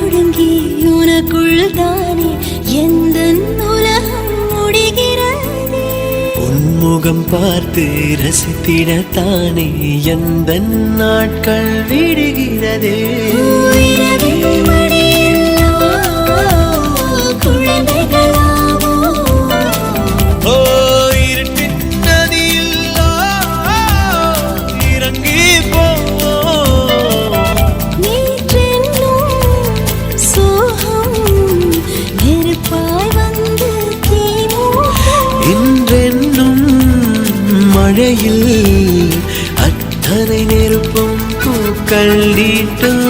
ஒடுங்கி உனக்குள் தானே எந்த உலகம் முடிகிறது. உன்முகம் பார்த்து ரசித்திடத்தானே எந்த நாட்கள் விடுகிறதே. மழையில் அத்தனை நெருப்பும் பூக்கள் நீட்டும்.